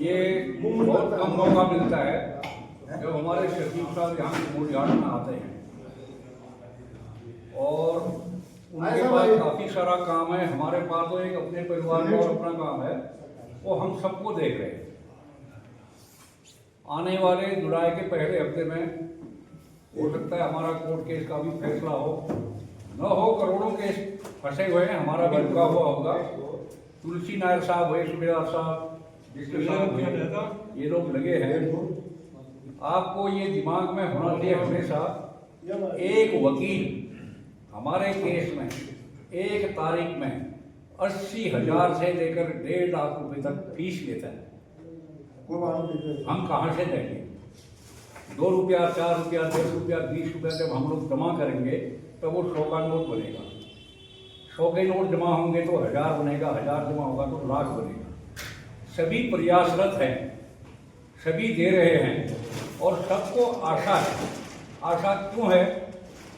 ये बहुत कम मौका मिलता है जब हमारे शकील साहब यहाँ मूलझाड़ में आते हैं और उनके पास काफ़ी सारा काम है। हमारे पास तो एक अपने परिवार का और अपना काम है, वो हम सबको देख रहे हैं। आने वाले जुलाई के पहले हफ्ते में हो सकता है हमारा कोर्ट केस का भी फैसला हो, न हो करोड़ों केस फंसे हुए हैं, हमारा भी रुका हुआ होगा। तुलसी नायर साहब हुए, सुबेदार साहब, जिसके साथ ये लोग लगे हैं। आपको ये दिमाग में होना चाहिए हमेशा, एक वकील हमारे केस में एक तारीख में 80,000 से लेकर 1.5 लाख रुपए तक फीस लेता है। हम कहाँ से देंगे? 2 रुपया, 4 रुपया, 10 रुपया, 20 रुपया जब हम लोग जमा करेंगे तब वो 100 का नोट बनेगा। 100 के नोट जमा होंगे तो 1000 बनेगा, 1000 जमा होगा तो लाख बनेगा। सभी प्रयासरत हैं, सभी दे रहे हैं और सबको आशा है। आशा क्यों है?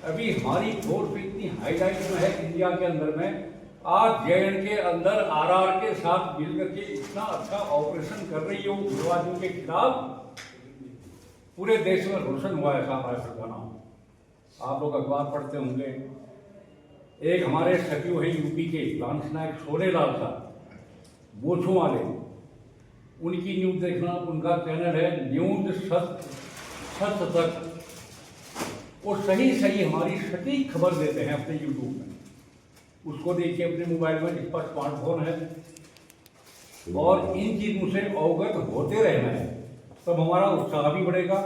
अभी हमारी फोर्स इतनी हाईलाइट में है इंडिया के अंदर में। आज जेएन के अंदर आरआर के साथ मिलकर के इतना अच्छा ऑपरेशन कर रही है उग्रवादियों के खिलाफ, पूरे देश में रोशन हुआ है साहब राइफल का नाम। आप लोग अखबार पढ़ते होंगे। एक हमारे सचिव हैं यूपी के लांस नायक सोनेलाल साहब, मोछों वाले, उनकी न्यूज देखना। उनका चैनल है न्यूज सच तक। वो सही हमारी सटीक खबर देते हैं अपने यूट्यूब में। उसको देखिए अपने मोबाइल में, जिस पर स्मार्टफोन है। और इन चीजों से अवगत होते रहना है, तब हमारा उत्साह भी बढ़ेगा,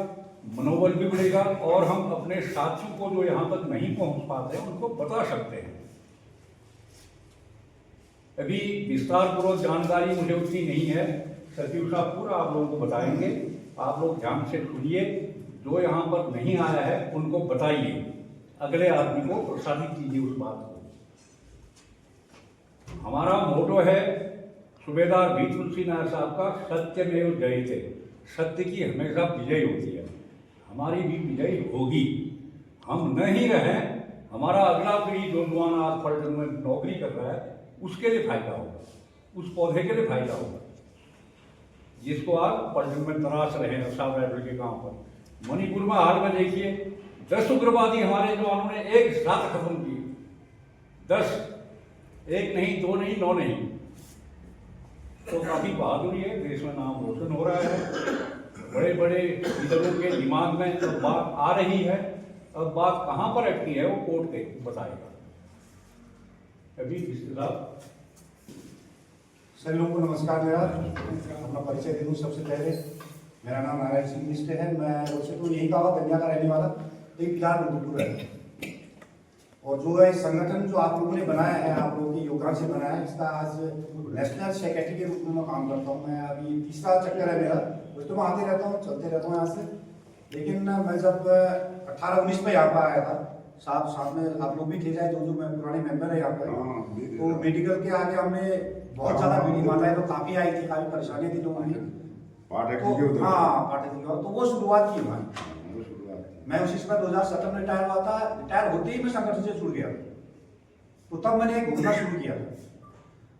मनोबल भी बढ़ेगा और हम अपने साथियों को जो यहाँ तक नहीं पहुँच पाते हैं उनको बता सकते हैं। अभी विस्तारपूर्वक जानकारी मुझे उतनी नहीं है, सचिव साहब पूरा आप लोगों को बताएंगे। आप लोग ध्यान से सुनिए, जो यहाँ पर नहीं आया है उनको बताइए, अगले आदमी को प्रोत्साहित कीजिए उस बात को। हमारा मोटो है सूबेदार भी तुलसी नायर साहब का, सत्यमेव जयते। सत्य की हमेशा विजय होती है, हमारी भी विजय होगी। हम नहीं रहे, हमारा अगला पीढ़ी जो जवान आज पर्यटन में नौकरी कर रहा है उसके लिए फायदा होगा, उस पौधे के लिए फायदा होगा जिसको आज पर्यटन में तराश रहे हैं साहब राइफल के काम पर। मणिपुर में हाल में देखिए 10 उग्रवादी हमारे जवानों ने एक साथ खत्म किए। 10, 1 नहीं, 2 नहीं, 9 नहीं। तो काफी बहादुरी है, देश में नाम रोशन हो रहा है। बड़े बड़े लीडरों के दिमाग में अब बात आ रही है। अब बात कहाँ पर अटकी है वो कोर्ट के बताएगा। अभी सभी लोगों को नमस्कार। मेरा अपना परिचय दे दूँ। सबसे पहले मेरा नाम नारायण सिंह मिश्र है। मैं वैसे तो यही कहा गंजा का रहने वाला, लेकिन फिलहाल मधुपुर है। और जो है संगठन जो आप लोगों ने बनाया है, आप लोगों के योगदान से बनाया है, इसका आज नेशनल सेक्रेटरी के रूप में मैं काम करता हूँ। मैं अभी 30वां चक्कर है मेरा। वैसे तो मैं आते रहता हूँ, चलते रहता हूँ यहाँ से, लेकिन मैं जब 18-19 में यहाँ पर आया था, साथ में आप लोग भी थे जाए, जो मैं पुराने मेंबर है यहाँ पर, तो मेडिकल के आगे हमने बहुत ज़्यादा भीड़, माताएं तो काफ़ी आई थी, काफ़ी परेशानियाँ थी लोगों की। पाठक तो वो शुरुआत की हमारी। मैं उसी समय 2017 में रिटायर हुआ था। रिटायर होते ही मैं संगठन से जुड़ गया, तो तब मैंने एक घूमना शुरू किया।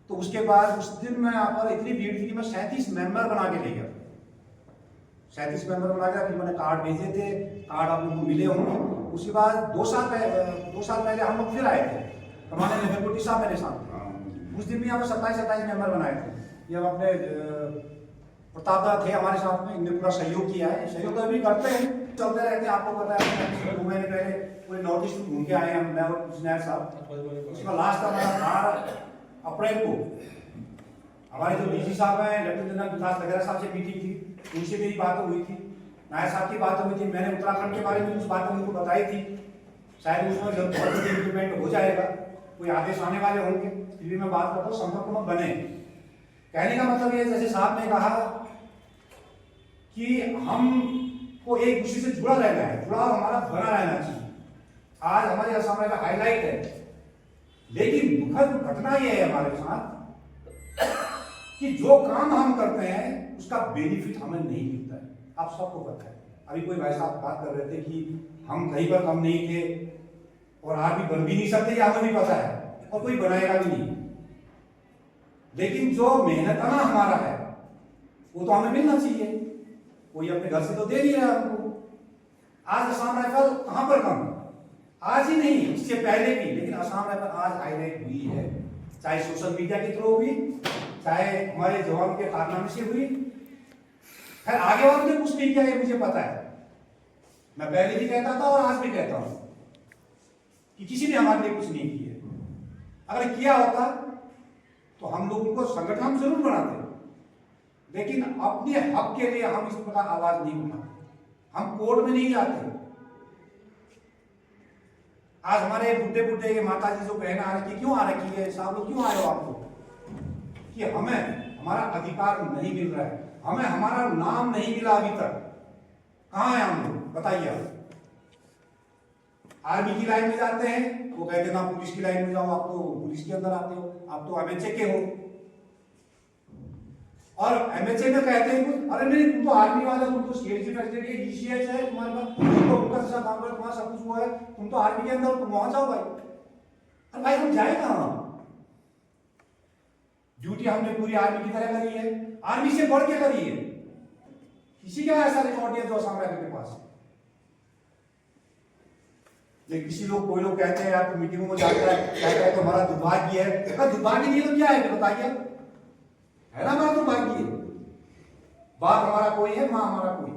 तो उसके बाद उस दिन मैं यहाँ पर इतनी भीड़ थी कि मैं 37 मेंबर बना के ले गया। 37 मेंबर बना के फिर मैंने कार्ड भेजे थे, कार्ड आप लोगों को मिले होंगे। उसके बाद 2 साल पहले हम लोग फिर आए थे, कमाने में मेरे साहब मेरे साथ। उस दिन भी यहाँ पर 27 मेंबर बनाए थे। ये हम अपने प्रताप दा थे हमारे साथ में, इनने पूरा सहयोग किया है। सहयोग तो अभी करते हैं, चलते रहते हैं। आपको पता है 2 महीने पहले पूरे नॉर्थ ईस्ट घूम के आए हम, मैं और नायर साहब। उसका लास्ट हमारा 12 अप्रैल को हमारे जो डीजी साहब हैं, लेफ्टिनेंट जनरल विकास वगैरह साहब से मीटिंग थी, उनसे मेरी बात हुई थी। नायर साहब की बात हुई थी। मैंने उत्तराखंड के बारे में कुछ बातें उनको बताई थी। शायद उसमें जल्द इम्प्लीमेंट हो जाएगा, कोई आदेश आने वाले होंगे, फिर भी मैं बात करता हूँ, संपर्क में बने। कहने का मतलब ये, जैसे साहब ने कहा कि हमको एक दूसरे से जुड़ा रहना है, जुड़ाव हमारा बना रहना चाहिए। आज हमारे असम का हाईलाइट है, लेकिन दुखद घटना यह है हमारे साथ कि जो काम हम करते हैं उसका बेनिफिट हमें नहीं मिलता है। आप सबको पता है। अभी कोई भाई साहब बात कर रहे थे कि हम कहीं पर कम नहीं थे और आज भी बन भी नहीं सकते, हमें भी पता है और कोई बनाएगा भी नहीं। लेकिन जो मेहनतना हमारा है वो तो हमें मिलना चाहिए, कोई अपने घर से तो दे नहीं रहा हमको। आज असम राइफल कहां पर कम, आज ही नहीं इससे पहले भी, लेकिन असम राइफल आज हाईलाइट हुई है, चाहे सोशल मीडिया के थ्रू हुई, चाहे हमारे जवान के कारनामे से हुई। खैर आगे वालों ने कुछ नहीं किया, ये मुझे पता है, मैं पहले भी कहता था और आज भी कहता हूं कि किसी ने हमारे लिए कुछ नहीं किया। अगर किया होता तो हम लोगों को संगठन हम जरूर बनाते, लेकिन अपने हक के लिए हम इस प्रकार आवाज नहीं उठाते, हम कोर्ट में नहीं जाते। आज हमारे बुढ़े बुढ़े ये माता जी जो बहन आ रखी, क्यों आ रखी है, साहब लोग क्यों आए हो आपको, कि हमें हमारा अधिकार नहीं मिल रहा है, हमें हमारा नाम नहीं मिला अभी तक। कहां है हम लोग, बताइए आप। आर्मी की लाइन में जाते हैं, वो कहते ना पुलिस की लाइन में जाओ, आप तो पुलिस के अंदर आते हो, आप तो एमएचए के हो। और एमएचए में कहते हैं कुछ, अरे नहीं तुम तो आर्मी वाले, तुम तो स्टेट जी प्रेसिडेंट है, जीसीएच है तुम्हारे पास, तुम तो उनका जैसा काम करो, तुम्हारा सब कुछ वो है, तुम तो आर्मी के अंदर, तुम वहां जाओ भाई। अरे भाई हम जाए कहां, ड्यूटी हमने पूरी आर्मी की तरह करी है, आर्मी से बढ़ के करी है। किसी का ऐसा रिकॉर्ड है जो असम राइफल के पास है। लेकिन किसी लोग, कोई लोग कहते हैं यार तो मीटिंगों में जाता है, कहता है तो हमारा दुर्भाग्य है। अगर दुर्भाग्य नहीं तो क्या है बताइए, है ना हमारा दुर्भाग्य, बाप हमारा कोई है, मां हमारा कोई।